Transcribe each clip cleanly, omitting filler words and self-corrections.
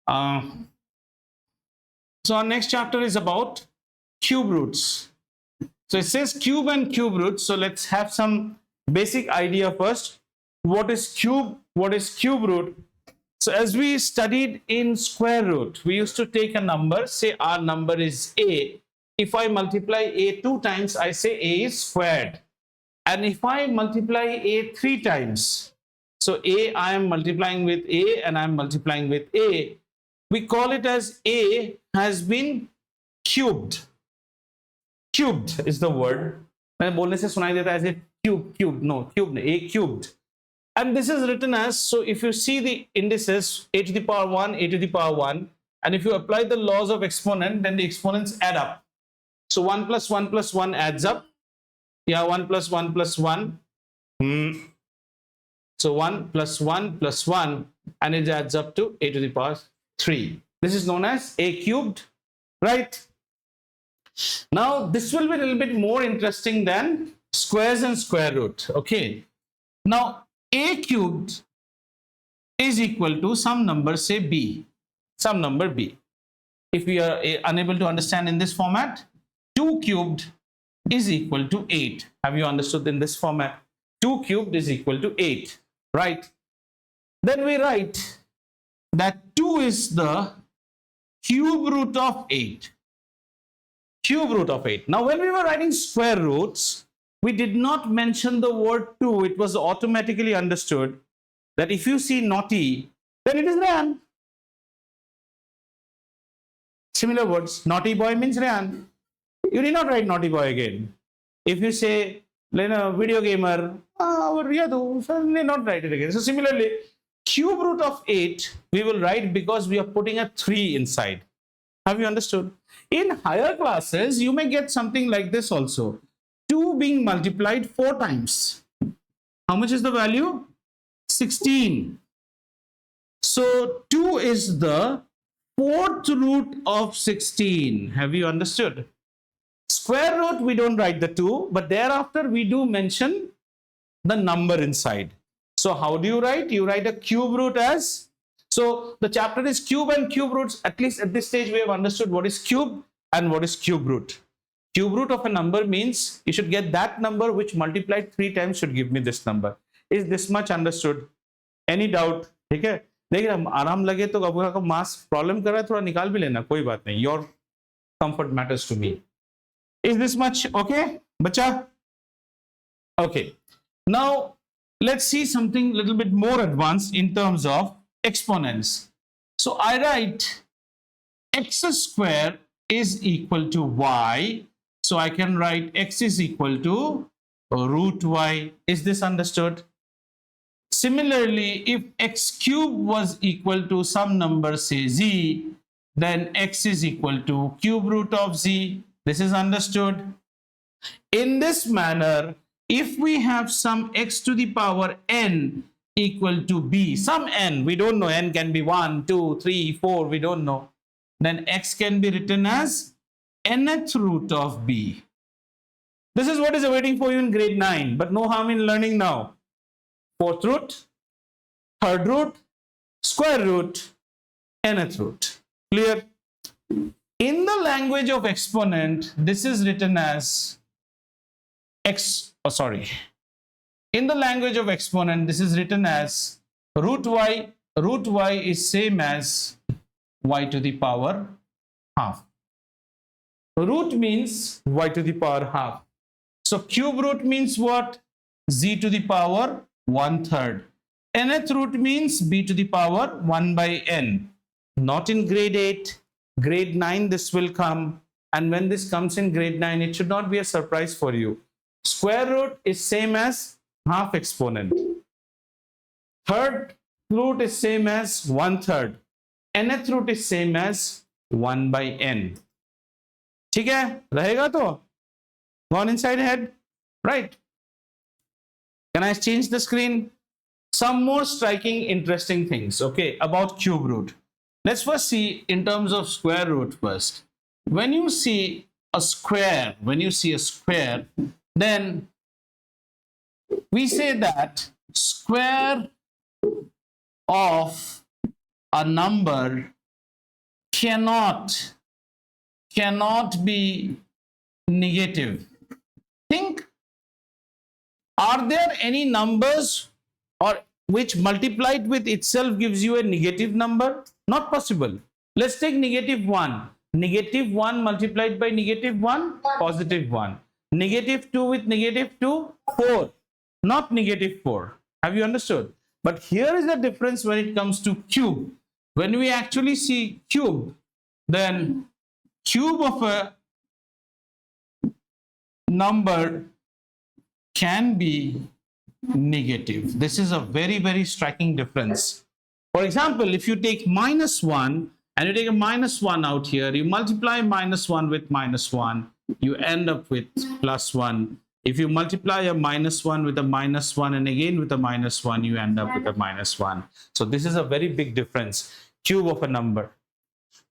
Uh, so our next chapter is about cube roots. So it says cube and cube roots. So let's have some basic idea first. What is cube? What is cube root? So as we studied in square root, we used to take a number, say our number is a. If I multiply a 2 times, I say a is squared. And if I multiply a 3 times, so a I am multiplying with a and I am multiplying with a, we call it as a has been cubed. Cubed is the word. मैंने बोलने से सुनाई देता है as a cube, no, cubed, a cubed. And this is written as, so if you see the indices, a to the power 1, a to the power 1, and if you apply the laws of exponent, then the exponents add up. So 1 plus 1 plus 1 adds up. Yeah, 1 plus 1 plus 1. So 1 plus 1 plus 1, and it adds up to a to the power 3. This is known as a cubed, right? Now, this will be a little bit more interesting than squares and square root, okay? Now, a cubed is equal to some number, say b, some number b. If we are unable to understand in this format, 2 cubed is equal to 8. Have you understood in this format? 2 cubed is equal to 8, right? Then we write that 2 is the cube root of 8. Cube root of 8. Now, when we were writing square roots, we did not mention the word 2. It was automatically understood that if you see naughty, then it is Rayan. Similar words. Naughty boy means Rayan. You need not write naughty boy again. If you say video gamer, you need not write it again. So similarly, cube root of 8 we will write because we are putting a 3 inside. Have you understood? In higher classes, you may get something like this also. 2 being multiplied 4 times. How much is the value? 16. So 2 is the 4th root of 16. Have you understood? Square root, we don't write the 2, but thereafter we do mention the number inside. So how do you write? You write a cube root as, so the chapter is cube and cube roots. At least at this stage we have understood what is cube and what is cube root. Cube root of a number means you should get that number which multiplied 3 times should give me this number. Is this much understood? Any doubt? ठीक है? लेकिन आराम लगे तो आपका मास problem कर रहा है थोड़ा निकाल भी लेना, कोई बात नहीं. Your comfort matters to me. Is this much okay, bacha? Okay. Now let's see something a little bit more advanced in terms of exponents. So I write x square is equal to y. So I can write x is equal to root y. Is this understood? Similarly, if x cube was equal to some number, say z, then x is equal to cube root of z. This is understood. In this manner, if we have some x to the power n equal to b, some n, we don't know, n can be 1, 2, 3, 4, we don't know, then x can be written as nth root of b. This is what is awaiting for you in grade 9, but no harm in learning now. 4th root, 3rd root, square root, nth root. Clear? In the language of exponent, this is written as in the language of exponent, this is written as root y. Root y is same as y to the power half. Root means y to the power half. So cube root means what? Z to the power 1/3. Nth root means b to the power 1 by n. Not in grade 8. Grade 9 this will come, and when this comes in grade 9, it should not be a surprise for you. Square root is same as half exponent. 3rd root is same as 1/3. Nth root is same as 1 by n. ठीक है? रहेगा तो? Gone inside head? Right. Can I change the screen? Some more striking, interesting things, okay, about cube root. Let's first see in terms of square root first. When you see a square, then we say that square of a number cannot be negative. Think, are there any numbers or which multiplied with itself gives you a negative number? Not possible. Let's take -1. -1 multiplied by -1, +1. -2 with -2, 4. Not -4. Have you understood? But here is the difference when it comes to cube. When we actually see cube, then cube of a number can be negative. This is a very, very striking difference. For example, if you take -1 and you take a -1 out here, you multiply -1 with -1, you end up with +1. If you multiply a -1 with a -1 and again with a -1, you end up with a -1. So this is a very big difference. Cube of a number.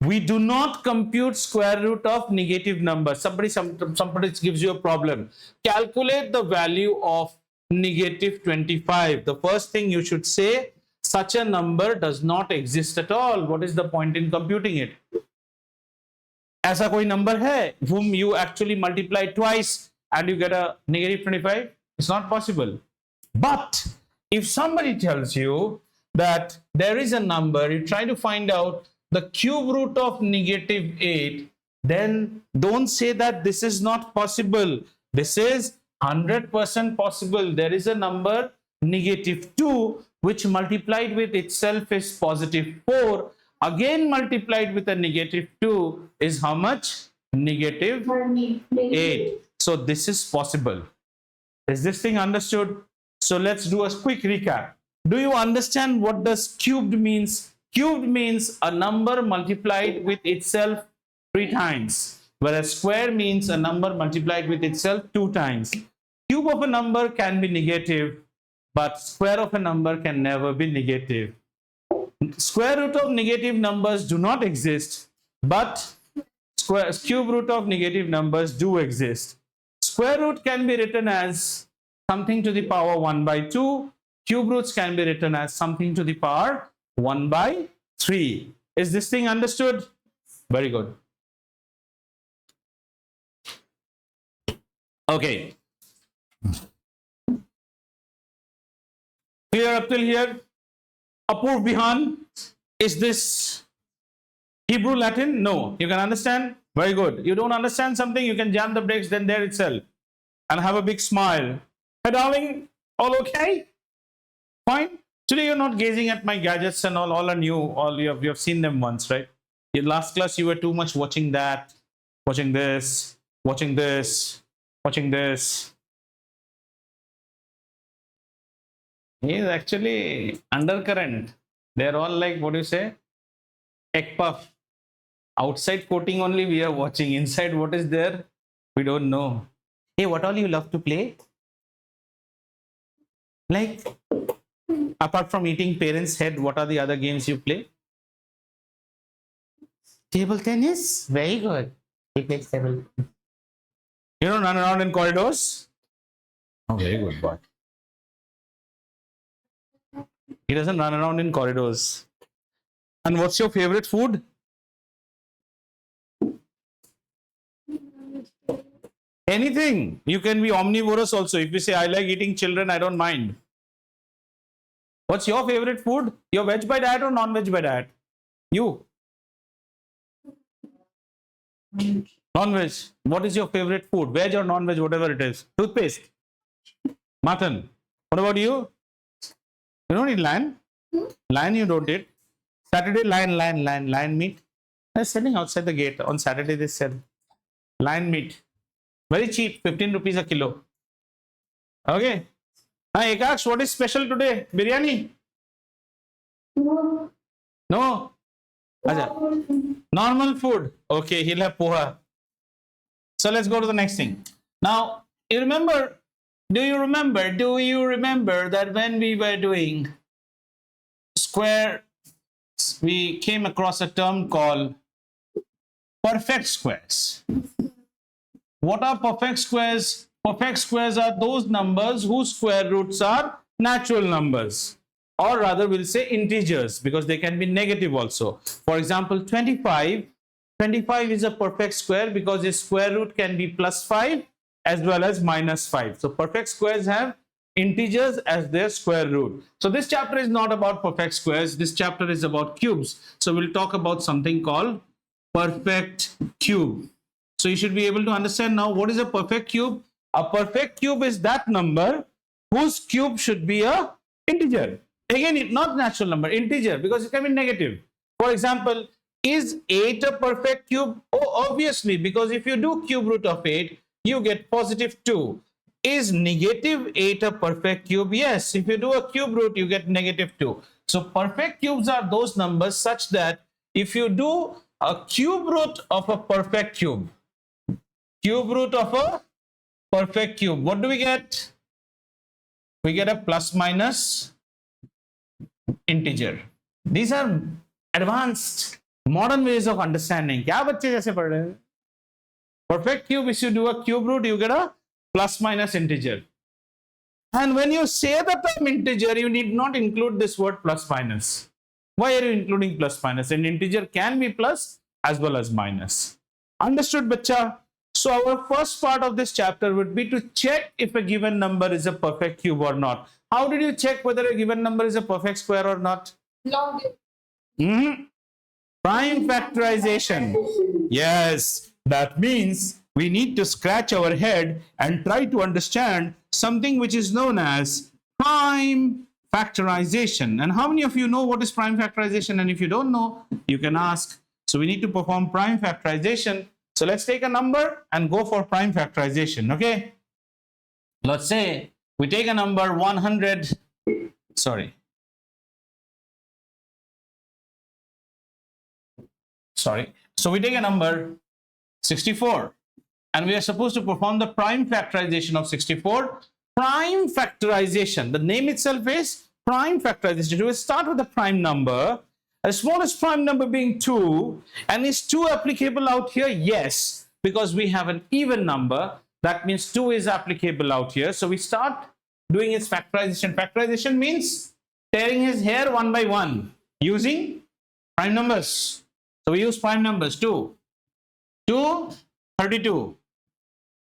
We do not compute square root of negative number. Somebody gives you a problem. Calculate the value of -25. The first thing you should say, such a number does not exist at all. What is the point in computing it? ऐसा कोई number है whom you actually multiply twice and you get a -25? It's not possible. But if somebody tells you that there is a number, you try to find out the cube root of -8, then don't say that this is not possible. This is 100% possible. There is a number -2 which multiplied with itself is +4. Again multiplied with a -2 is how much? -8. So this is possible. Is this thing understood? So let's do a quick recap. Do you understand what does cubed means? Cubed means a number multiplied with itself 3 times, whereas square means a number multiplied with itself 2 times. Cube of a number can be negative, but square of a number can never be negative. Square root of negative numbers do not exist, but cube root of negative numbers do exist. Square root can be written as something to the power 1/2. Cube roots can be written as something to the power 1/3. Is this thing understood? Very good. Okay. Clear up till here? Apurv Bihan, is this Hebrew Latin? No. You can understand? Very good. You don't understand something, you can jam the brakes then there itself and have a big smile. Hey darling, all okay? Fine. Today you're not gazing at my gadgets and all are new. All you have seen them once, right? In last class you were too much watching that, watching this, watching this, watching this. He is actually undercurrent. They're all like, what do you say? Egg puff. Outside coating only we are watching. Inside what is there? We don't know. Hey, what all you love to play? Like, apart from eating parents' head, what are the other games you play? Table tennis? Very good. He plays table. You don't run around in corridors? Oh, very good boy. He doesn't run around in corridors. And what's your favorite food? Anything. You can be omnivorous also. If you say, I like eating children, I don't mind. What's your favorite food? You're veg by diet or non-veg by diet? You. Non-veg. What is your favorite food? Veg or non-veg, whatever it is. Toothpaste. Mutton. What about you? You don't eat lion? Lion you don't eat. Saturday, lion meat. They're selling outside the gate. On Saturday they sell lion meat. Very cheap, 15 rupees a kilo. Okay. Hi, Ekaksh, what is special today? Biryani? No? Acha. Normal food. Okay, he'll have poha. So let's go to the next thing. Now, do you remember that when we were doing square, we came across a term called perfect squares. What are perfect squares? Perfect squares are those numbers whose square roots are natural numbers. or rather we'll say integers, because they can be negative also. For example, 25 is a perfect square because its square root can be plus 5 as well as minus 5. So perfect squares have integers as their square root. So this chapter is not about perfect squares. This chapter is about cubes. So we'll talk about something called perfect cube. So you should be able to understand now what is a perfect cube. A perfect cube is that number whose cube should be a integer. Again, not natural number, integer, because it can be negative. For example, is 8 a perfect cube? Oh, obviously, because if you do cube root of 8, you get positive 2. Is negative 8 a perfect cube? Yes, if you do a cube root, you get negative 2. So perfect cubes are those numbers such that if you do a cube root of a perfect cube, what do we get? We get a plus minus integer. These are advanced modern ways of understanding. क्या बच्चे जैसे पढ़ रहे हैं? Perfect cube, if you do a cube root, you get a plus minus integer. And when you say the term integer, you need not include this word plus minus. Why are you including plus minus? An integer can be plus as well as minus. Understood, bacha? So our first part of this chapter would be to check if a given number is a perfect cube or not. How did you check whether a given number is a perfect square or not? Prime factorization. Yes, that means we need to scratch our head and try to understand something which is known as prime factorization. And how many of you know what is prime factorization? And if you don't know, you can ask. So we need to perform prime factorization. So let's take a number and go for prime factorization, okay? Let's say we take a number 100, sorry. So we take a number 64 and we are supposed to perform the prime factorization of 64. Prime factorization, the name itself is prime factorization. We will start with the prime number. The smallest prime number being 2. And is 2 applicable out here? Yes, because we have an even number. That means 2 is applicable out here. So we start doing its factorization. Factorization means tearing his hair one by one using prime numbers. So we use prime numbers. 2, 32,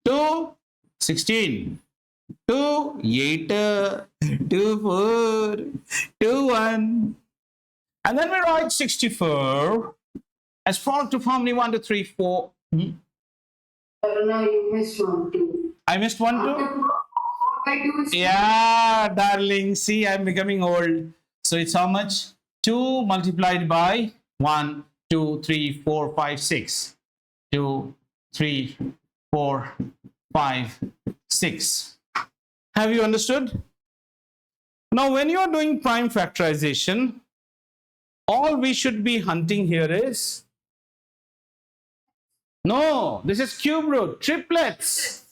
2, 16, 2, 8, 2, 4, 2, 1. And then we write 64 as followed to form 1, 2, 3, 4. No, you missed 1, 2. I missed 1, 2? Yeah, darling. See, I'm becoming old. So it's how much? 2 multiplied by 1, 2, 3, 4, 5, 6. 2, 3, 4, 5, 6. Have you understood? Now, when you are doing prime factorization, all we should be hunting here is, no, this is cube root, triplets.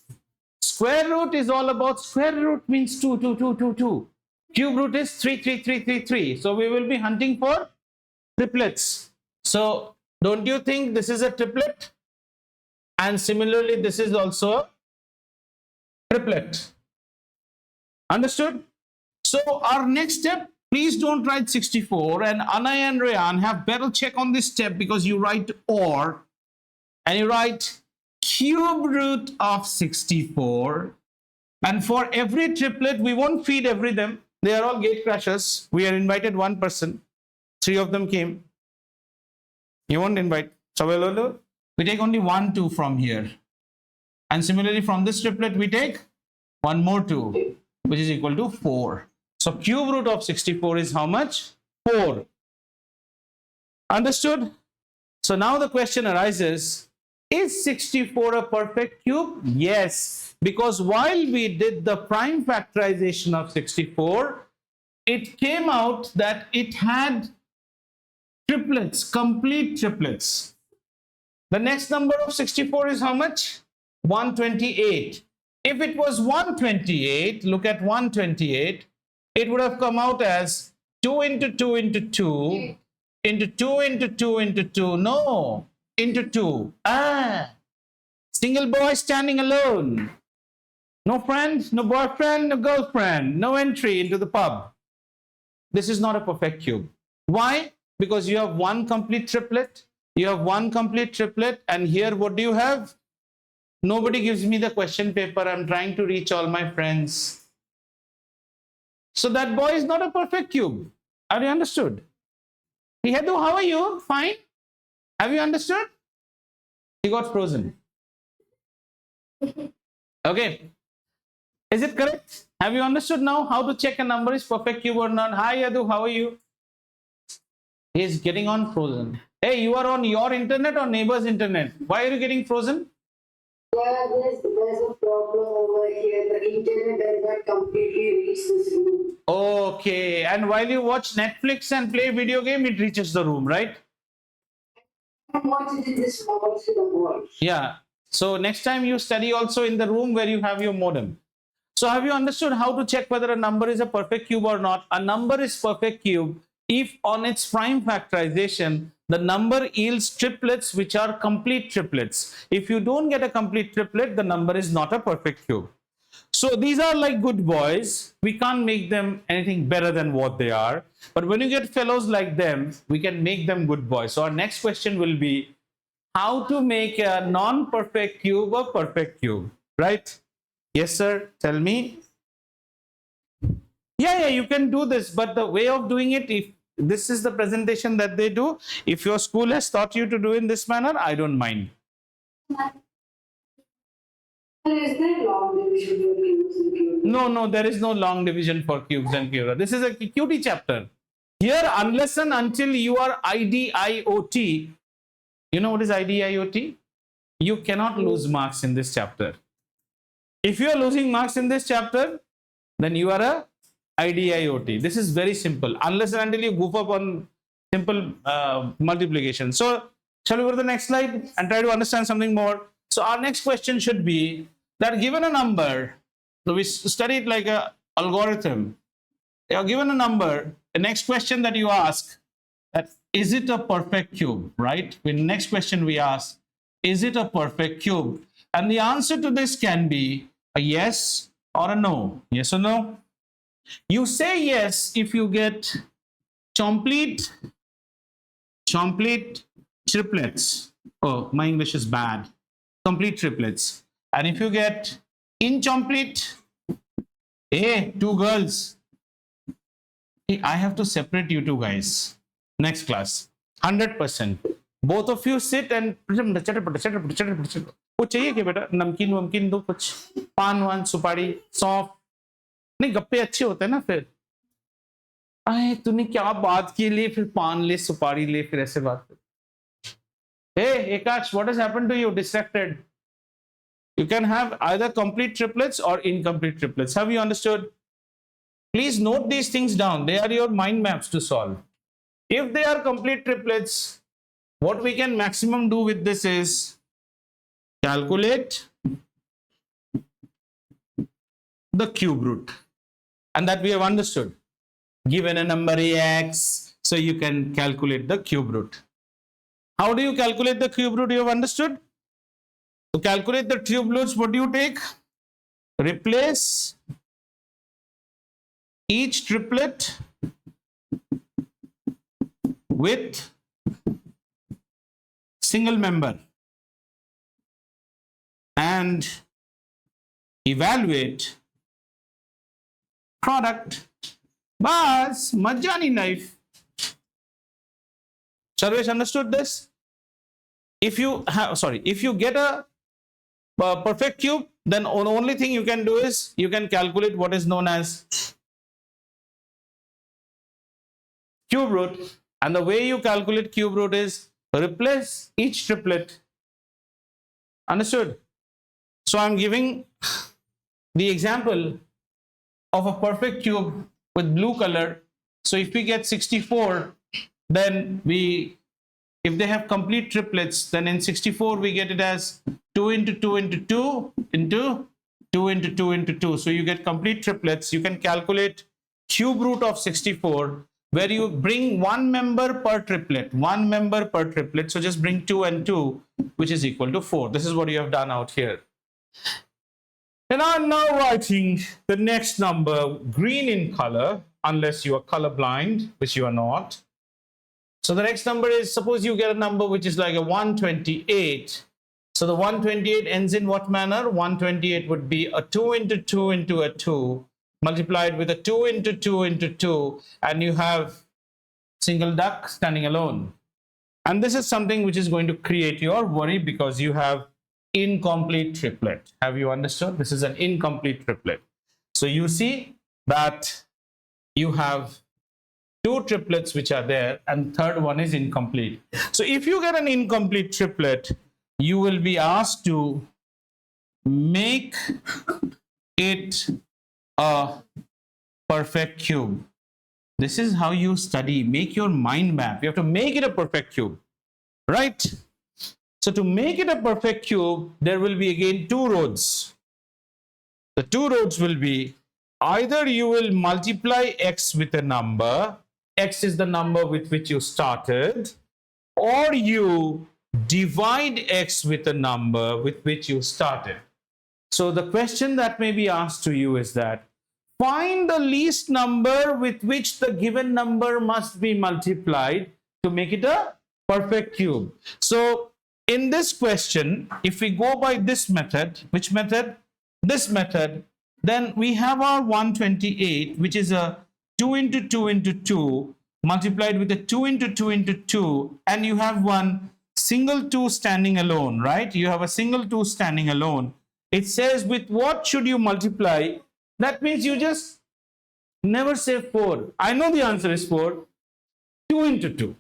Square root is all about, square root means 2, 2, 2, 2, 2. Cube root is 3, 3, 3, 3, 3. So we will be hunting for triplets. So don't you think this is a triplet? And similarly, this is also a triplet. Understood? So our next step, please don't write 64, and Anay and Rayan have better check on this step, because you write or and you write cube root of 64, and for every triplet we won't feed every them. They are all gate crashers. We are invited one person, 3 of them came. You won't invite. So we take only 1, 2 from here, and similarly from this triplet we take 1 more 2, which is equal to 4. So cube root of 64 is how much? 4. Understood? So now the question arises, is 64 a perfect cube? Yes, because while we did the prime factorization of 64, it came out that it had triplets, complete triplets. The next number of 64 is how much? 128. If it was 128, look at 128, it would have come out as 2 into 2 into 2 into 2 into 2 into 2. No, into 2. Single boy standing alone. No friend, no boyfriend, no girlfriend, no entry into the pub. this is not a perfect cube. Why? Because you have one complete triplet, and here what do you have? Nobody gives me the question paper. I'm trying to reach all my friends. So that boy is not a perfect cube. Have you understood? Hedu, how are you? Fine. Have you understood? He got frozen. Okay. Is it correct? Have you understood now how to check a number is perfect cube or not? Hi Yadu, how are you? He is getting on frozen. Hey, you are on your internet or neighbor's internet? Why are you getting frozen? Yeah, there's a problem over here. The internet does not completely reach this room. Okay. And while you watch Netflix and play video game, it reaches the room, right? I'm watching in this small to the wall. Yeah. So next time you study also in the room where you have your modem. So have you understood how to check whether a number is a perfect cube or not? A number is perfect cube if on its prime factorization, the number yields triplets which are complete triplets. If you don't get a complete triplet, the number is not a perfect cube. So these are like good boys. We can't make them anything better than what they are. But when you get fellows like them, we can make them good boys. So our next question will be how to make a non-perfect cube a perfect cube, right? Yes, sir. Tell me. Yeah, you can do this, but the way of doing it, if this is the presentation that they do, if your school has taught you to do in this manner, I don't mind. Is there long division for cubes and cubes? No, there is no long division for cubes and cubes. This is a QT chapter. Here, unless and until you are IDIOT, you know what is IDIOT? You cannot lose marks in this chapter. If you are losing marks in this chapter, then you are a IDIOT. This is very simple. Unless and until you goof up on simple multiplication. So, shall we go to the next slide and try to understand something more? So, our next question should be that given a number, so we study it like a algorithm. You are given a number. The next question that you ask, that is it a perfect cube, right? The next question we ask, is it a perfect cube? And the answer to this can be a yes or a no. Yes or no? You say yes if you get complete triplets. Oh, my English is bad. Complete triplets. And if you get incomplete, hey, two girls. Hey, I have to separate you two guys. Next class. 100%. Both of you sit and कुछ चाहिए क्या बेटा? नमकीन वमकीन दो कुछ, पान वान सुपारी सौंफ. नहीं, गप्पे अच्छे होते हैं ना फिर. अरे तूने क्या बात की, ले फिर पान ले सुपारी ले फिर ऐसे बात कर. Hey Akash, what has happened to you? Distracted. You can have either complete triplets or incomplete triplets. Have you understood? Please note these things down. They are your mind maps to solve. If they are complete triplets, what we can maximum do with this is calculate the cube root. And that we have understood. Given a number x, so you can calculate the cube root. How do you calculate the cube root? You have understood? To calculate the cube roots, what do you take? Replace each triplet with single member and evaluate product. Bas, Majani knife. Sarvesh understood this? If you get a perfect cube, then the only thing you can do is you can calculate what is known as cube root. And the way you calculate cube root is replace each triplet. Understood? So I'm giving the example of a perfect cube with blue color. So if we get 64, then if they have complete triplets, then in 64 we get it as 2 into 2 into 2 into 2 into 2 into 2. So you get complete triplets. You can calculate cube root of 64, where you bring one member per triplet. So just bring 2 and 2, which is equal to 4. This is what you have done out here. And I'm now writing the next number, green in color. unless you are colorblind, which you are not. So the next number is, suppose you get a number which is like a 128. So the 128 ends in what manner? 128 would be a 2 into 2 into a 2 multiplied with a 2 into 2 into 2, and you have single duck standing alone. And this is something which is going to create your worry because you have incomplete triplet. Have you understood? This is an incomplete triplet. So you see that you have two triplets which are there, and third one is incomplete. So if you get an incomplete triplet, you will be asked to make it a perfect cube. This is how you study. Make your mind map. You have to make it a perfect cube, right? So to make it a perfect cube, there will be again two roads. The two roads will be, either you will multiply x with a number, x is the number with which you started, or you divide x with a number with which you started. So the question that may be asked to you is that, find the least number with which the given number must be multiplied to make it a perfect cube. So in this question, if we go by this method, which method? This method, then we have our 128, which is a 2 into 2 into 2 multiplied with a 2 into 2 into 2, and you have one single 2 standing alone, right? You have a single 2 standing alone. It says, with what should you multiply? That means you just never say 4. I know the answer is 4. 2 into 2.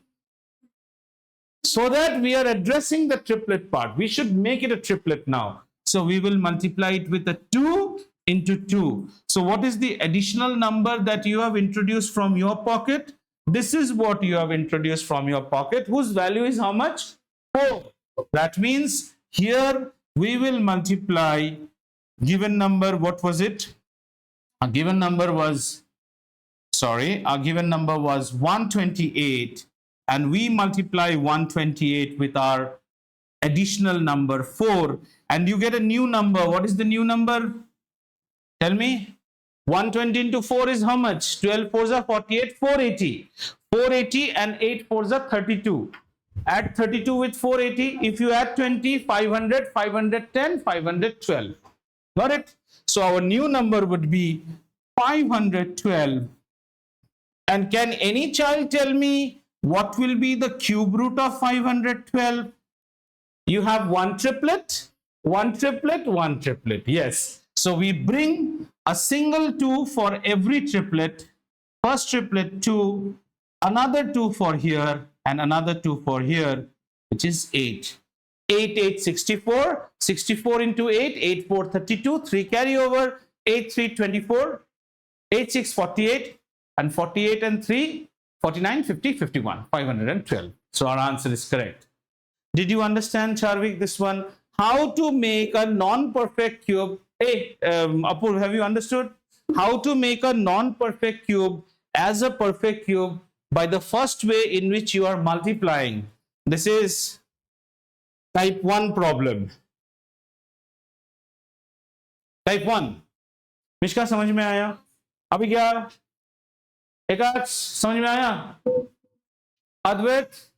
So that we are addressing the triplet part. We should make it a triplet now. So we will multiply it with a 2 into 2. So what is the additional number that you have introduced from your pocket? This is what you have introduced from your pocket, whose value is how much? 4. That means here we will multiply given number. What was it? Our given number was 128, and we multiply 128 with our additional number 4, and you get a new number. What is the new number? Tell me. 120 into 4 is how much? 12 4s are 48, 480. 480 and 8 4s are 32. Add 32 with 480. If you add 20, 500, 510, 512. Got it? So our new number would be 512. And can any child tell me what will be the cube root of 512? You have one triplet, one triplet, one triplet. Yes. So we bring a single 2 for every triplet. First triplet 2, another 2 for here, and another 2 for here, which is 8. 8, 8, 64. 64 into 8, 8, 4, 32. 3 carry over. 8, 3, 24. 8, 6, 48. And 48 and 3, 49, 50, 51. 512. So our answer is correct. Did you understand, Charvik, this one? How to make a non-perfect cube? Hey, Apur, have you understood? How to make a non-perfect cube as a perfect cube by the first way in which you are multiplying. This is type 1 problem. Type 1. Mishka समझ में आया? अभी क्या? एकाच समझ में आया? Advait,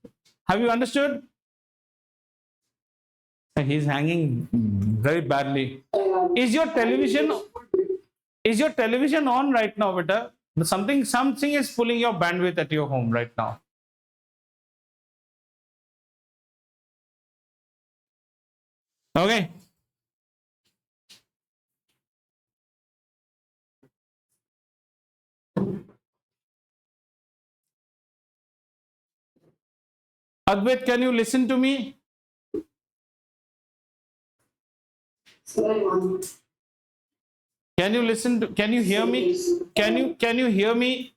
have you understood? He's hanging very badly. Is your television on right now, beta? Something is pulling your bandwidth at your home right now. Okay. Advait, can you listen to me? Can you listen to, can you hear me? Can you hear me?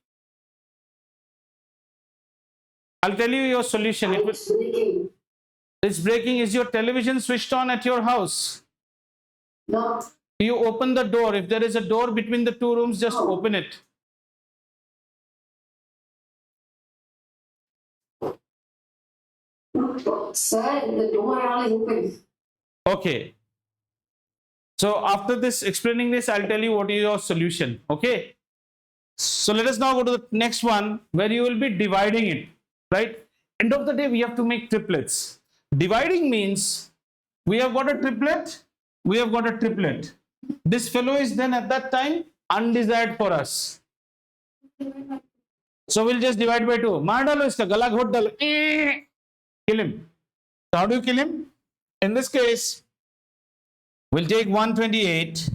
I'll tell you your solution. It's breaking. Is your television switched on at your house? No. You open the door. If there is a door between the two rooms, just open it. Sir, the door is open. Okay. So after this, explaining this, I'll tell you what is your solution. Okay. So let us now go to the next one where you will be dividing it, right? End of the day, we have to make triplets. Dividing means we have got a triplet, we have got a triplet. This fellow is then at that time undesired for us. So we'll just divide by 2. Maar dalo iska, gala ghot dalo. Kill him. So how do you kill him? In this case, we'll take 128,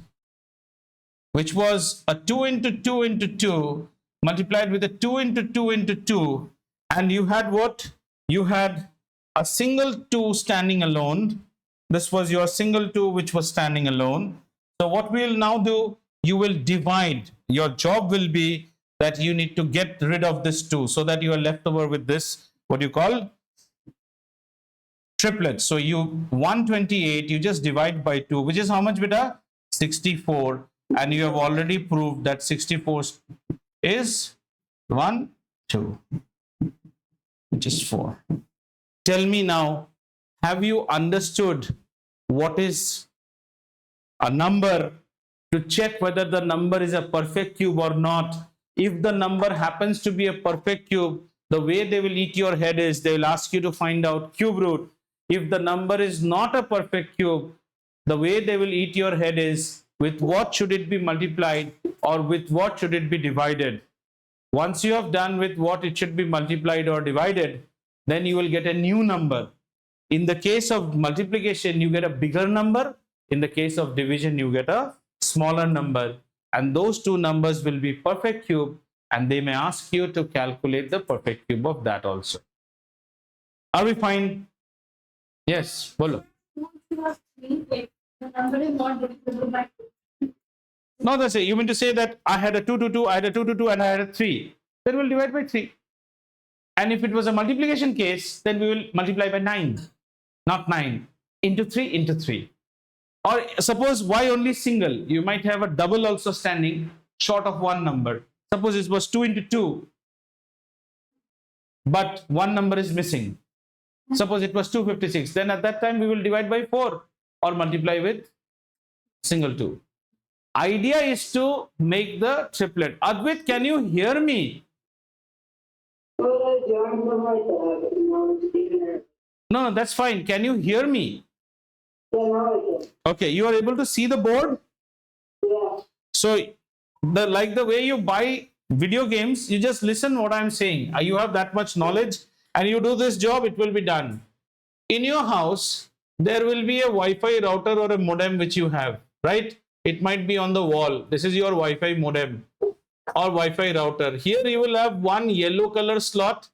which was a 2 into 2 into 2, multiplied with a 2 into 2 into 2. And you had what? You had a single 2 standing alone. This was your single 2 which was standing alone. So what we'll now do, you will divide. Your job will be that you need to get rid of this 2 so that you are left over with this, what you call triplet. So you 128, you just divide by 2, which is how much, beta? 64. And you have already proved that 64 is 1, 2, which is 4. Tell me now, have you understood what is a number to check whether the number is a perfect cube or not? If the number happens to be a perfect cube, the way they will eat your head is they will ask you to find out cube root. If the number is not a perfect cube, the way they will eat your head is with what should it be multiplied or with what should it be divided. Once you have done with what it should be multiplied or divided, then you will get a new number. In the case of multiplication, you get a bigger number. In the case of division, you get a smaller number. And those two numbers will be perfect cube, and they may ask you to calculate the perfect cube of that also. Are we fine? Yes, bolo. No, that's it. You mean to say that I had a 2 to 2, I had a 2 to 2, and I had a 3. Then we'll divide by 3. And if it was a multiplication case, then we will multiply by 9, not 9, into 3 into 3. Or suppose why only single? You might have a double also standing short of one number. Suppose it was 2 into 2, but one number is missing. Suppose it was 256. Then at that time we will divide by 4 or multiply with single 2. Idea is to make the triplet. Advait, can you hear me? No, that's fine. Can you hear me? Okay, you are able to see the board? Yeah. So, like the way you buy video games, you just listen what I'm saying. You have that much knowledge and you do this job, it will be done. In your house, there will be a Wi-Fi router or a modem which you have, right? It might be on the wall. This is your Wi-Fi modem or Wi-Fi router. Here you will have one yellow color slot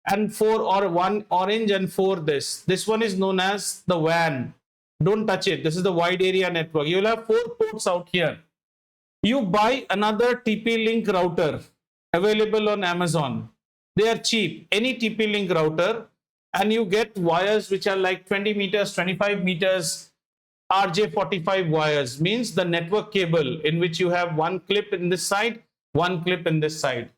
and 4, or one orange and 4 this. This one is known as the WAN. Don't touch it. This is the wide area network. You will have 4 ports out here. You buy another TP-Link router available on Amazon. They are cheap. Any TP-Link router, and you get wires which are like 20 meters, 25 meters, RJ45 wires, means the network cable in which you have one clip in this side, one clip in this side.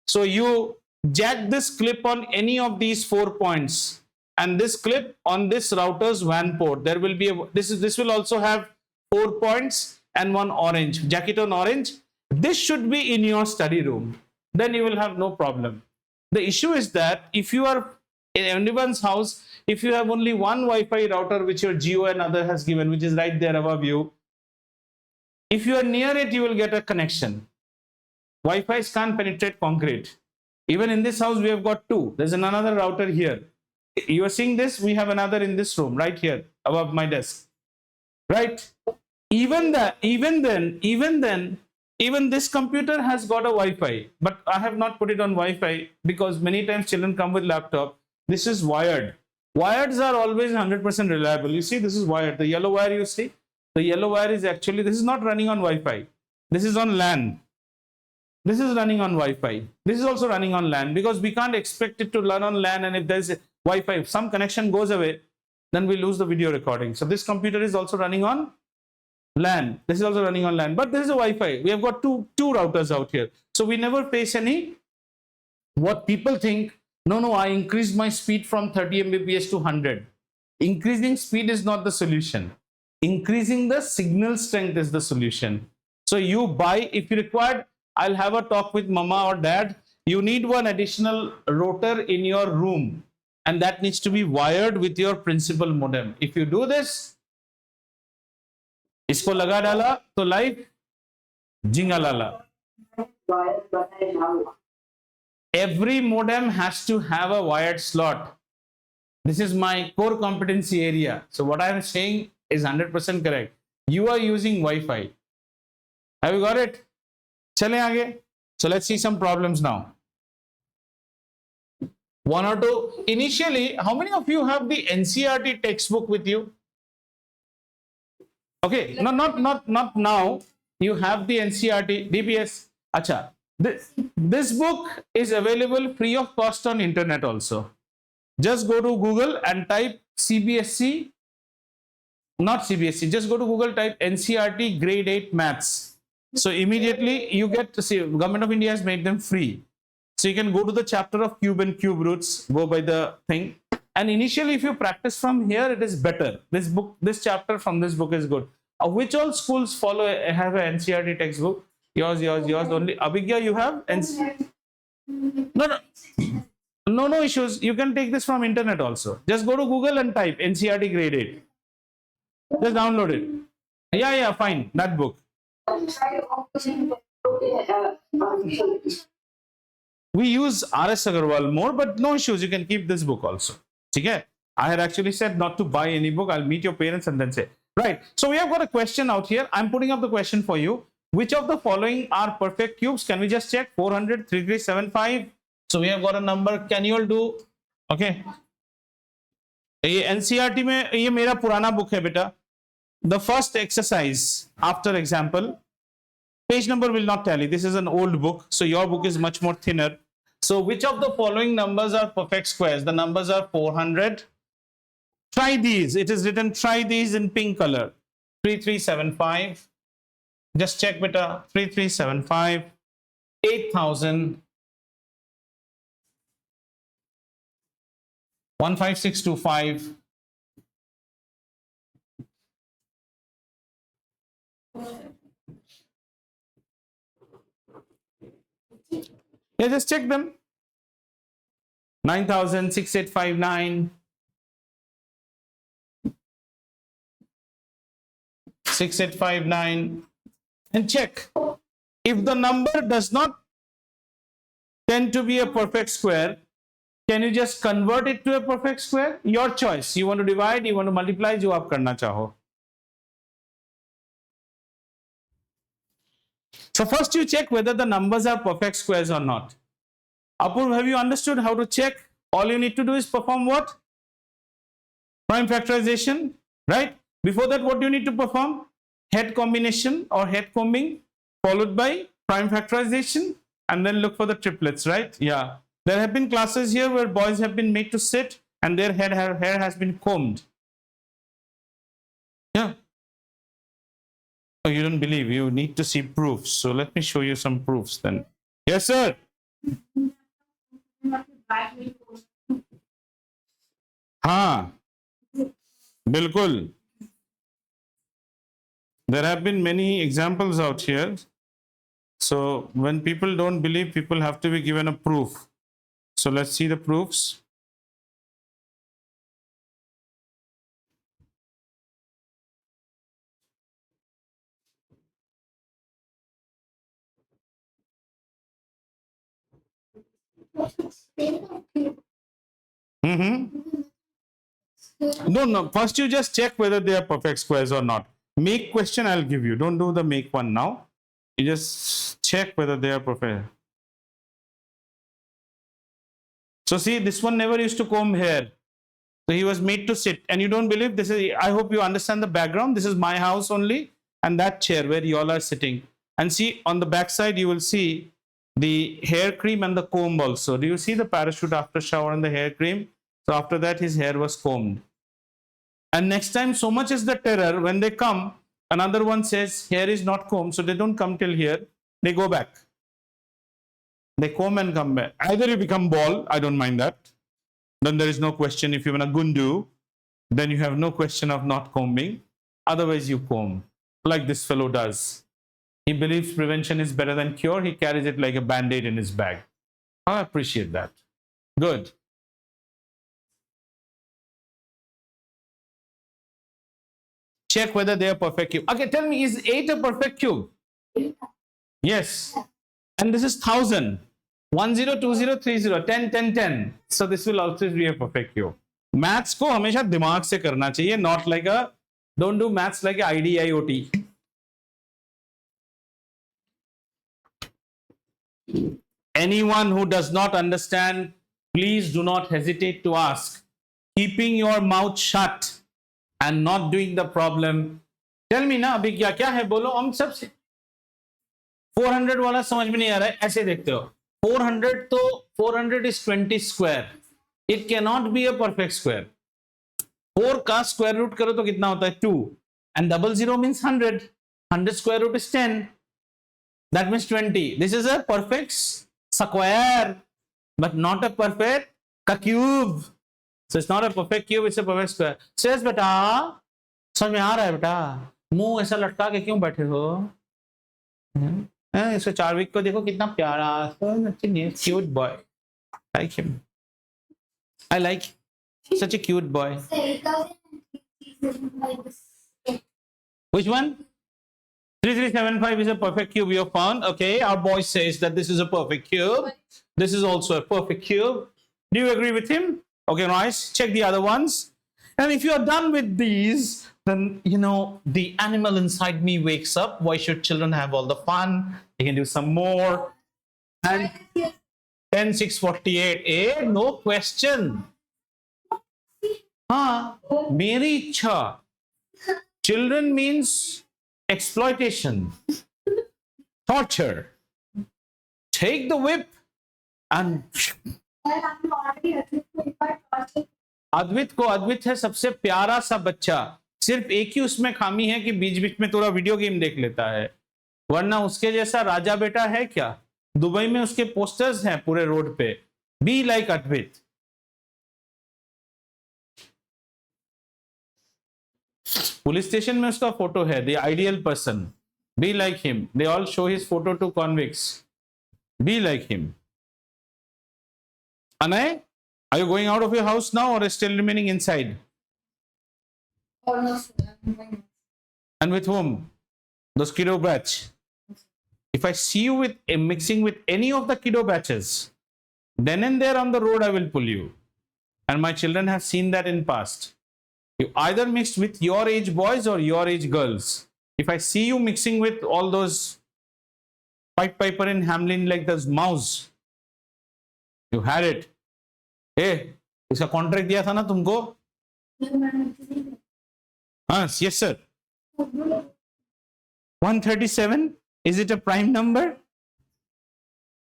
So you jack this clip on any of these 4 points, and this clip on this router's WAN port. There will be this will also have 4 points and one orange. Jack it on orange. This should be in your study room. Then you will have no problem. The issue is that if you are in anyone's house, if you have only one Wi-Fi router which your Geo and other has given, which is right there above you, if you are near it, you will get a connection. Wi-Fi can't penetrate concrete. Even in this house, we have got 2. There's another router here. You are seeing this? We have another in this room, right here, above my desk. Right? Even this computer has got a Wi-Fi, but I have not put it on Wi-Fi because many times children come with laptop. This is wired. Wires are always 100% reliable. You see, this is wired. The yellow wire you see, the yellow wire is actually, this is not running on Wi-Fi. This is on LAN. This is running on Wi-Fi. This is also running on LAN because we can't expect it to run on LAN, and if there's a Wi-Fi, if some connection goes away, then we lose the video recording. So this computer is also running on LAN. This is also running on LAN, but this is a Wi-Fi. We have got two routers out here. So we never face any, what people think, no, I increased my speed from 30 Mbps to 100. Increasing speed is not the solution. Increasing the signal strength is the solution. So you buy, if you require, I'll have a talk with mama or dad. You need one additional router in your room, and that needs to be wired with your principal modem. If you do this, इसको लगा डाला तो life जिंगा लाला. Every modem has to have a wired slot. This is my core competency area. So what I am saying is 100% correct. You are using Wi-Fi. Have you got it? Chale aage. So let's see some problems now. One or two. Initially, how many of you have the NCERT textbook with you? Okay, no, not now. You have the NCERT, DPS. Acha. This book is available free of cost on internet also. Just go to Google and type CBSE, not CBSE, just go to Google, type NCERT grade 8 maths. So immediately you get to see, Government of India has made them free. So you can go to the chapter of cube and cube roots, go by the thing. And initially, if you practice from here, it is better. This chapter from this book is good. Which all schools have an NCERT textbook? Yours only. Abhigya, you have? No issues. You can take this from internet also. Just go to Google and type NCERT grade 8. Just download it. Yeah, fine. That book. We use R.S. Agarwal more, but no issues. You can keep this book also. Okay? I had actually said not to buy any book. I'll meet your parents and then say. Right. So we have got a question out here. I'm putting up the question for you. Which of the following are perfect cubes? Can we just check? 400, 3375. So we have got a number. Can you all do? Okay. ये NCERT में ये मेरा पुराना book है बेटा. The first exercise after example. Page number will not tally. This is an old book. So your book is much more thinner. So which of the following numbers are perfect squares? The numbers are 400. Try these. It is written try these in pink color. 3375. Just check beta. 3375. 8000. 15625. Yeah, just check them. 9000, 6859. 6859 and check. If the number does not tend to be a perfect square, can you just convert it to a perfect square? Your choice. You want to divide, you want to multiply, जो आप करना चाहो. So first you check whether the numbers are perfect squares or not. Apurv, have you understood how to check? All you need to do is perform what? Prime factorization, right? Before that, what do you need to perform? Head combination or head combing, followed by prime factorization, and then look for the triplets, right? Yeah. There have been classes here where boys have been made to sit and their hair has been combed. Yeah. Oh, you don't believe, you need to see proofs. So let me show you some proofs then. Yes, sir. हाँ, बिल्कुल. There have been many examples out here. So when people don't believe, people have to be given a proof. So let's see the proofs. No. First you just check whether they are perfect squares or not. Make question I'll give you. Don't do the make one now. You just check whether they are perfect. So see, this one never used to comb hair. So he was made to sit. And you don't believe this is, I hope you understand the background. This is my house only. And that chair where you all are sitting. And see, on the back side, you will see the hair cream and the comb also. Do you see the parachute after shower and the hair cream? So after that, his hair was combed. And next time, so much is the terror, when they come, another one says, hair is not combed, so they don't come till here, they go back. They comb and come back. Either you become bald, I don't mind that. Then there is no question. If you're a gundu, then you have no question of not combing. Otherwise, you comb, like this fellow does. He believes prevention is better than cure. He carries it like a band-aid in his bag. I appreciate that. Good. Check whether they are perfect cube. Okay, tell me, is 8 a perfect cube? Yes. And this is 1000. 10, 20, 30, 10, 10, 10. So this will also be a perfect cube. Maths को हमेशा दिमाग से करना चाहिए, not like a, don't do maths like a IDIOT. Anyone who does not understand, please do not hesitate to ask. Keeping your mouth shut and not doing the problem. Tell me ना अभी क्या क्या है बोलो हम सब से. 400 वाला समझ में नहीं आ रहा है, ऐसे देखते हो. 400 तो 400 is 20 square. It cannot be a perfect square. 4 का square root करो तो कितना होता है 2. And 00 means 100. 100 square root is 10. That means 20. This is a perfect square, but not a perfect cube. So it's not a perfect cube, it's a perfect square. Says बेटा, समझ में आ रहा है बेटा? मुंह ऐसा लटका के क्यों बैठे हो? इसको चार्विक को देखो कितना प्यारा, cute boy. Like him. I like such a cute boy. Which one? 3375 is a perfect cube you have found. Okay, our boy says that this is a perfect cube. This is also a perfect cube. Do you agree with him? Okay, nice. Check the other ones. And if you are done with these, then, you know, the animal inside me wakes up. Why should children have all the fun? They can do some more. And 10648A, no question. Meri ichha. Children means exploitation, torture. Take the whip and अद्वित है सबसे प्यारा सा बच्चा. सिर्फ एक ही उसमें खामी है कि बीच बीच में थोड़ा वीडियो गेम देख लेता है, वरना उसके जैसा राजा बेटा है क्या? दुबई में उसके पोस्टर्स हैं पूरे रोड पे. Be like Advit. Police station में उसका फोटो है, the ideal person. Be like him. They all show his photo to convicts. Be like him. Anay, are you going out of your house now or still remaining inside? And with whom? Those kiddo batch. If I see you with mixing with any of the kiddo batches, then and there on the road I will pull you. And my children have seen that in past. You either mixed with your age boys or your age girls. If I see you mixing with all those Pied Piper and Hamlin like those mouse, you had it. Hey, इसका contract दिया था ना तुमको? हाँ, yes sir. 137, is it a prime number?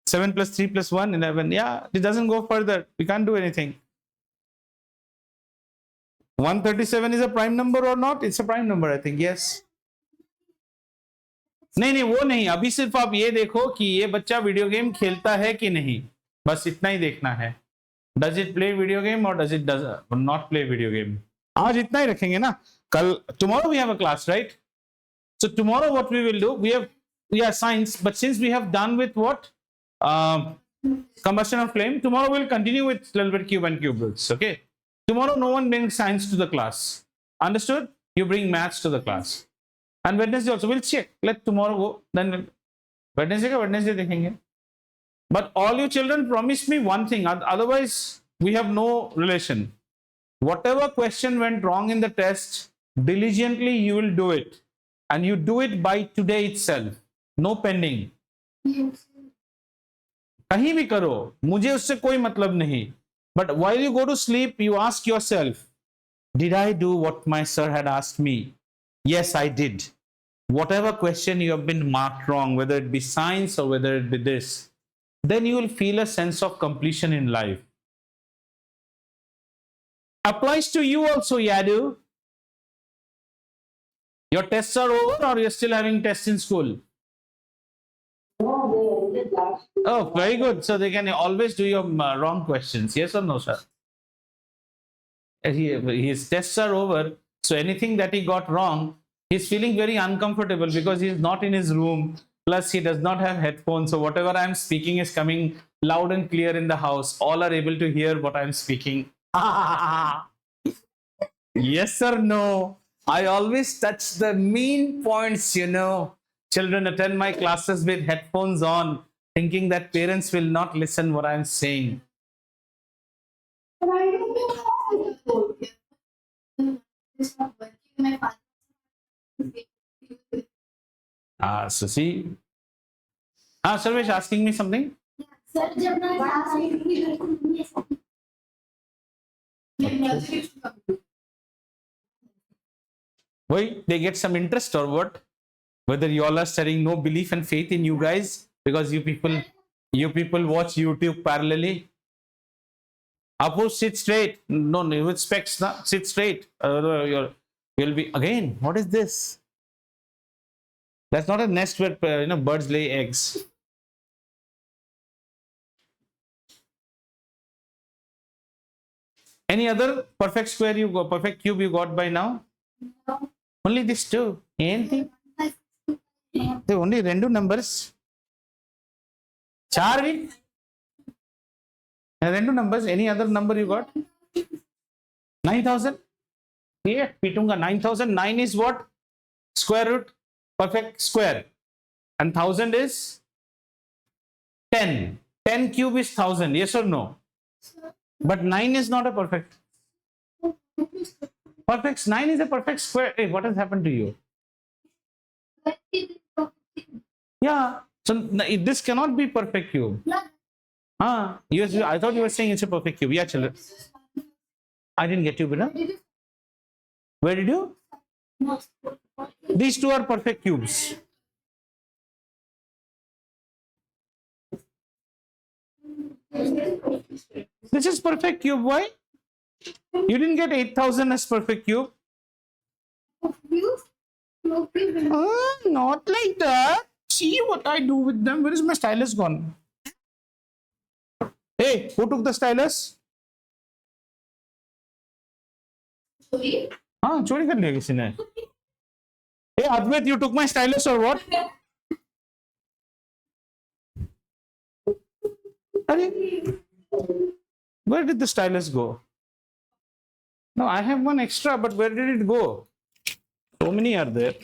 7 plus 3 plus 1, 11. Yeah, it doesn't go further. We can't do anything. 137 is a prime number or not? It's a prime number, I think. Yes. नहीं, वो नहीं. अभी सिर्फ आप ये देखो कि ये बच्चा वीडियो गेम खेलता है कि नहीं. बस इतना ही देखना है. Does it play video game or does it not play video game? आज इतना ही रखेंगे ना. कल, tomorrow we have a class, right? So tomorrow what we will do, we have, yeah, science, but since we have done with what? Combustion of flame, tomorrow we'll continue with little bit cube and cube roots, okay? Tomorrow no one brings science to the class. Understood? You bring maths to the class. And Wednesday also, we'll check. Let tomorrow go, then Wednesday देखेंगे. But all you children promise me one thing, otherwise we have no relation. Whatever question went wrong in the test, diligently you will do it. And you do it by today itself. No pending. कहीं भी करो, मुझे उससे कोई मतलब नहीं. But while you go to sleep, you ask yourself, did I do what my sir had asked me? Yes, I did. Whatever question you have been marked wrong, whether it be science or whether it be this, then you will feel a sense of completion in life. Applies to you also, Yadu. Your tests are over or you're still having tests in school? Oh, very good. So they can always do your wrong questions. Yes or no, sir? His tests are over. So anything that he got wrong, He's feeling very uncomfortable because he's not in his room. Plus, he does not have headphones. So, whatever I'm speaking is coming loud and clear in the house. All are able to hear what I'm speaking. Yes or no? I always touch the main points, you know. Children attend my classes with headphones on, thinking that parents will not listen what I'm saying. But I don't know. It's not working. My father. So see. Sarvesh asking me something? Sir, जब मैं class में Why? They get some interest or what? Whether you all are studying no belief and faith in you guys because you people watch YouTube parallelly. Apu, sit straight. No, with specs, na? Sit straight. You'll be again. What is this? That's not a nest where birds lay eggs. Any other perfect square perfect cube you got by now? No. Only these two. Anything? The only rendu numbers. Charvi. Rendu numbers. Any other number you got? 9,000. Yeah, Pitunga 9,000. 9 is what? Square root. Perfect square. And 1,000 is 10. 10 cube is 1,000. Yes or no? But 9 is not a perfect. Perfect. 9 is a perfect square. Hey, what has happened to you? Yeah. So this cannot be perfect cube. I thought you were saying it's a perfect cube. Yeah, children. I didn't get you, Bina. Where did you? These two are perfect cubes. This is perfect cube. Why? You didn't get 8,000 as perfect cube. Not like that. See what I do with them. Where is my stylus gone? Hey, who took the stylus? चोरी कर लिया किसी ने. Hey, Advait, you took my stylus or what? Where did the stylus go? No, I have one extra, but where did it go? So many are there.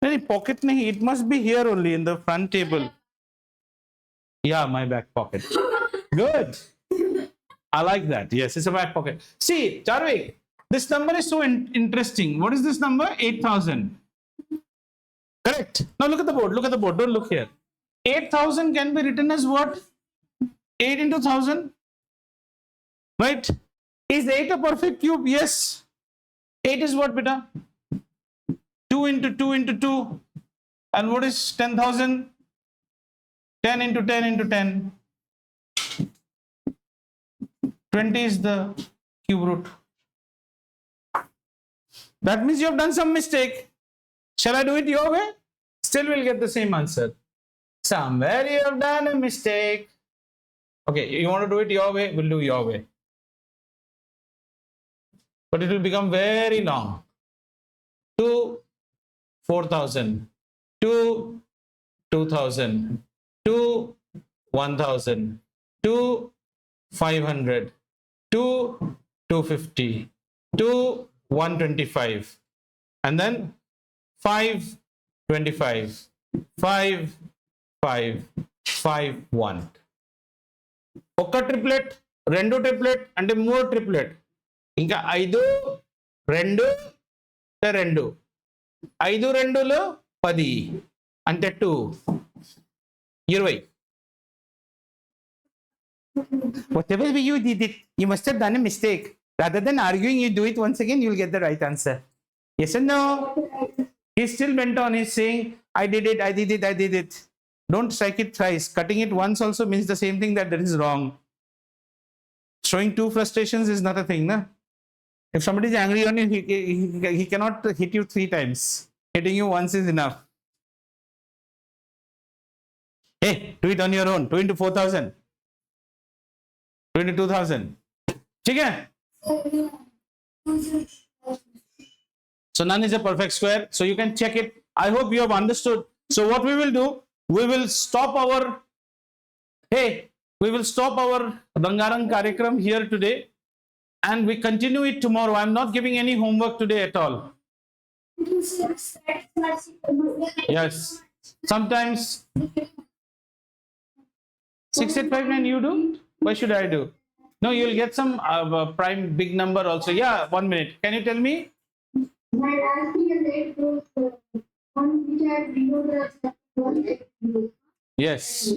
Any pocket nahi, it must be here only in the front table. Yeah, my back pocket. Good. I like that. Yes, it's a back pocket. See, Charvik, this number is so interesting. What is this number? 8,000. Correct. Now look at the board. Look at the board. Don't look here. 8,000 can be written as what? 8 into 1,000. Right? Is 8 a perfect cube? Yes. 8 is what, beta? 2 into 2 into 2. And what is 10,000? 10 into 10 into 10. 20 is the cube root. That means you have done some mistake. Shall I do it your way? Still we'll get the same answer. Somewhere you have done a mistake. Okay, you want to do it your way? We'll do your way. But it will become very long. 2, 4,000. 2, 2,000. 2, 1,000. 2, 500. 2, 250. 2, 125. And then 5, 25. 5, 5, 5, 1. Oka triplet, rendu triplet, and more triplet. Inka 5, 2, 2. 5 2 10. Ante 2. 20. Whatever you did it, you must have done a mistake. Rather than arguing, you do it once again, you'll get the right answer. Yes or no? He still went on. He's saying, I did it, I did it, I did it. Don't strike it thrice. Cutting it once also means the same thing that is wrong. Showing two frustrations is not a thing, na? If somebody is angry on you, he cannot hit you 3 times. Hitting you once is enough. Hey, do it on your own. 2 into 4,000. 2 into 2,000. ठीक है? So none is a perfect square. So you can check it. I hope you have understood. So what we will do, we will stop our, we will stop our Bangarang Karyakram here today and we continue it tomorrow. I'm not giving any homework today at all. Yes. Sometimes 6859 you do? Why should I do? No, you'll get some prime big number also. Yeah, 1 minute. Can you tell me? Yes.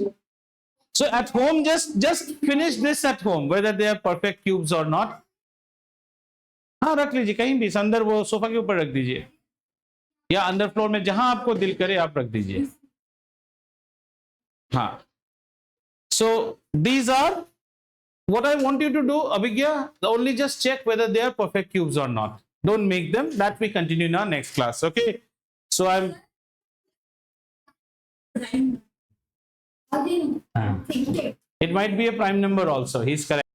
So at home, just finish this at home, whether they are perfect cubes or not. हाँ रख लीजिए कहीं भी अंदर वो sofa के ऊपर रख दीजिए या अंदर फ्लोर में जहां आपको दिल करे आप रख दीजिए. हाँ. So these are what I want you to do, Abhigya. Only just check whether they are perfect cubes or not. Don't make them. That we continue in our next class. Okay. So I'm. It might be a prime number also. He's correct.